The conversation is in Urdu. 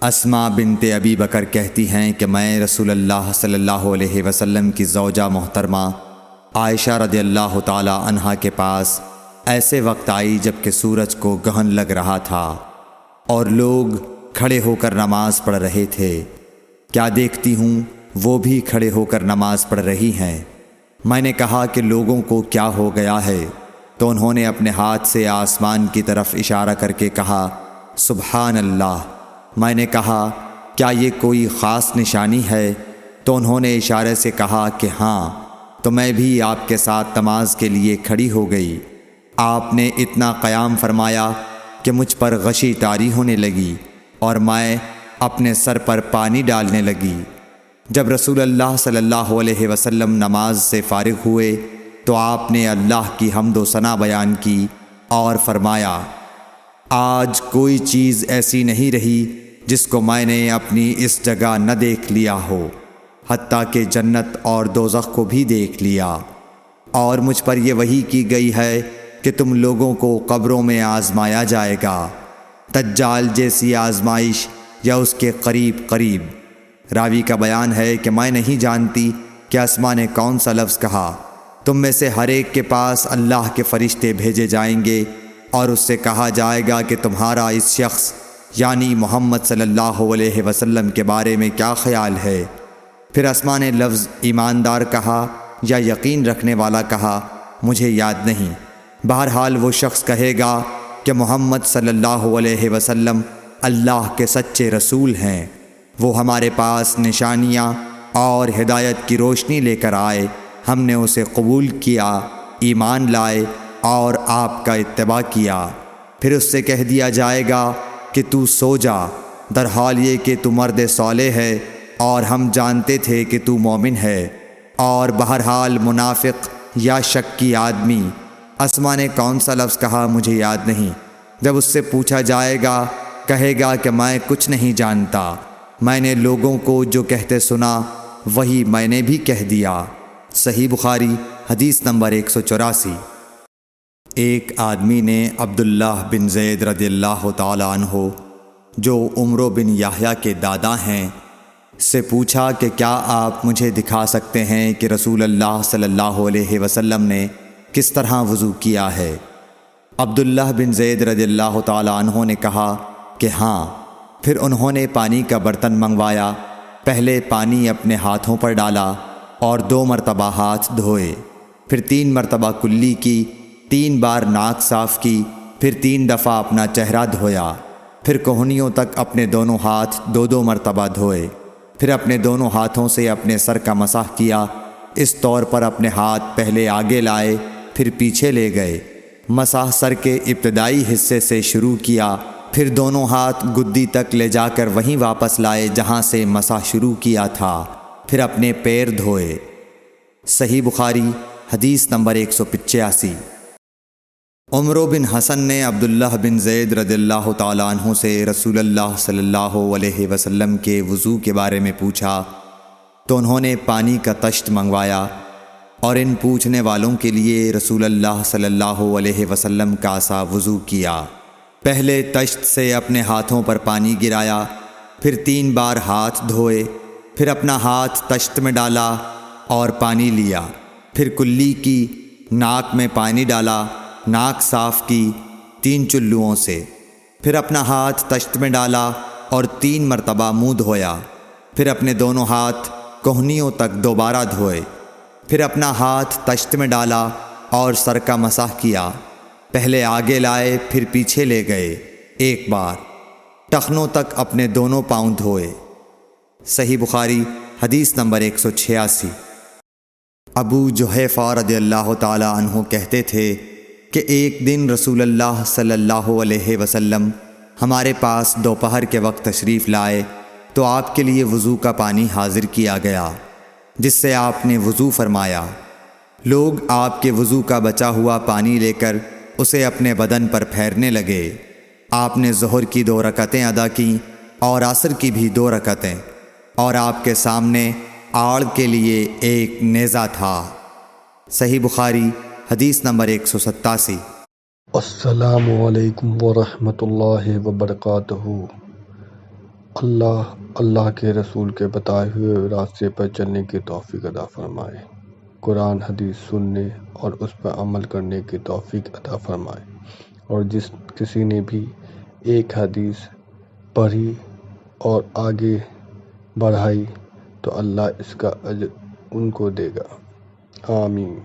اسماء بنت ابی بکر کہتی ہیں کہ میں رسول اللہ صلی اللہ علیہ وسلم کی زوجہ محترمہ عائشہ رضی اللہ تعالی عنہا کے پاس ایسے وقت آئی جب کہ سورج کو گہن لگ رہا تھا اور لوگ کھڑے ہو کر نماز پڑھ رہے تھے۔ کیا دیکھتی ہوں وہ بھی کھڑے ہو کر نماز پڑھ رہی ہیں۔ میں نے کہا کہ لوگوں کو کیا ہو گیا ہے، تو انہوں نے اپنے ہاتھ سے آسمان کی طرف اشارہ کر کے کہا سبحان اللہ۔ میں نے کہا کیا یہ کوئی خاص نشانی ہے؟ تو انہوں نے اشارے سے کہا کہ ہاں، تو میں بھی آپ کے ساتھ نماز کے لیے کھڑی ہو گئی۔ آپ نے اتنا قیام فرمایا کہ مجھ پر غشی طاری ہونے لگی اور میں اپنے سر پر پانی ڈالنے لگی۔ جب رسول اللہ صلی اللہ علیہ وسلم نماز سے فارغ ہوئے تو آپ نے اللہ کی حمد و ثنا بیان کی اور فرمایا آج کوئی چیز ایسی نہیں رہی جس کو میں نے اپنی اس جگہ نہ دیکھ لیا ہو، حتیٰ کہ جنت اور دوزخ کو بھی دیکھ لیا، اور مجھ پر یہ وحی کی گئی ہے کہ تم لوگوں کو قبروں میں آزمایا جائے گا، دجال جیسی آزمائش یا اس کے قریب۔ راوی کا بیان ہے کہ میں نہیں جانتی کہ اسماء نے کون سا لفظ کہا۔ تم میں سے ہر ایک کے پاس اللہ کے فرشتے بھیجے جائیں گے اور اس سے کہا جائے گا کہ تمہارا اس شخص یعنی محمد صلی اللہ علیہ وسلم کے بارے میں کیا خیال ہے؟ پھر اسماء نے لفظ ایماندار کہا یا یقین رکھنے والا کہا، مجھے یاد نہیں۔ بہرحال وہ شخص کہے گا کہ محمد صلی اللہ علیہ وسلم اللہ کے سچے رسول ہیں، وہ ہمارے پاس نشانیاں اور ہدایت کی روشنی لے کر آئے، ہم نے اسے قبول کیا، ایمان لائے اور آپ کا اتباع کیا۔ پھر اس سے کہہ دیا جائے گا کہ تو سو جا، در حال یہ کہ تو مرد صالح ہے اور ہم جانتے تھے کہ تو مومن ہے، اور بہرحال منافق یا شکی آدمی۔ اسماء نے کون سا لفظ کہا مجھے یاد نہیں۔ جب اس سے پوچھا جائے گا کہے گا کہ میں کچھ نہیں جانتا، میں نے لوگوں کو جو کہتے سنا وہی میں نے بھی کہہ دیا۔ صحیح بخاری حدیث نمبر 184۔ ایک آدمی نے عبداللہ بن زید رضی اللہ تعالی عنہ جو عمرو بن یحییٰ کے دادا ہیں سے پوچھا کہ کیا آپ مجھے دکھا سکتے ہیں کہ رسول اللہ صلی اللہ علیہ وسلم نے کس طرح وضو کیا ہے؟ عبداللہ بن زید رضی اللہ تعالی عنہ نے کہا کہ ہاں۔ پھر انہوں نے پانی کا برتن منگوایا، پہلے پانی اپنے ہاتھوں پر ڈالا اور 2 مرتبہ ہاتھ دھوئے، پھر 3 مرتبہ کلی کی، 3 بار ناک صاف کی، پھر 3 دفعہ اپنا چہرہ دھویا، پھر کوہنیوں تک اپنے دونوں ہاتھ 2 مرتبہ دھوئے، پھر اپنے دونوں ہاتھوں سے اپنے سر کا مسح کیا، اس طور پر اپنے ہاتھ پہلے آگے لائے پھر پیچھے لے گئے، مسح سر کے ابتدائی حصے سے شروع کیا، پھر دونوں ہاتھ گدی تک لے جا کر وہیں واپس لائے جہاں سے مسح شروع کیا تھا، پھر اپنے پیر دھوئے۔ صحیح بخاری حدیث نمبر 185۔ عمرو بن حسن نے عبداللہ بن زید رضی اللہ تعالی عنہ سے رسول اللہ صلی اللہ علیہ وسلم کے وضو کے بارے میں پوچھا تو انہوں نے پانی کا طشت منگوایا اور ان پوچھنے والوں کے لیے رسول اللہ صلی اللہ علیہ وسلم کا سا وضو کیا۔ پہلے طشت سے اپنے ہاتھوں پر پانی گرایا، پھر 3 بار ہاتھ دھوئے، پھر اپنا ہاتھ طشت میں ڈالا اور پانی لیا، پھر کلی کی، ناک میں پانی ڈالا، ناک صاف کی 3 چلوؤں سے، پھر اپنا ہاتھ طشت میں ڈالا اور 3 مرتبہ منہ دھویا، پھر اپنے دونوں ہاتھ کوہنیوں تک دوبارہ دھوئے، پھر اپنا ہاتھ طشت میں ڈالا اور سر کا مسح کیا، پہلے آگے لائے پھر پیچھے لے گئے 1 بار، ٹخنوں تک اپنے دونوں پاؤں دھوئے۔ صحیح بخاری حدیث نمبر 186۔ ابو جحیفہ رضی اللہ تعالی عنہ کہتے تھے کہ ایک دن رسول اللہ صلی اللہ علیہ وسلم ہمارے پاس دوپہر کے وقت تشریف لائے تو آپ کے لیے وضو کا پانی حاضر کیا گیا، جس سے آپ نے وضو فرمایا۔ لوگ آپ کے وضو کا بچا ہوا پانی لے کر اسے اپنے بدن پر پھیرنے لگے۔ آپ نے ظہر کی 2 رکعتیں ادا کیں اور عصر کی بھی 2 رکعتیں، اور آپ کے سامنے آڑ کے لیے ایک نیزہ تھا۔ صحیح بخاری حدیث نمبر 187۔ السلام علیکم ورحمۃ اللہ وبرکاتہ۔ اللہ کے رسول کے بتائے ہوئے راستے پر چلنے کی توفیق عطا فرمائے، قرآن حدیث سننے اور اس پر عمل کرنے کی توفیق عطا فرمائے، اور جس کسی نے بھی ایک حدیث پڑھی اور آگے بڑھائی تو اللہ اس کا اجر ان کو دے گا، آمین۔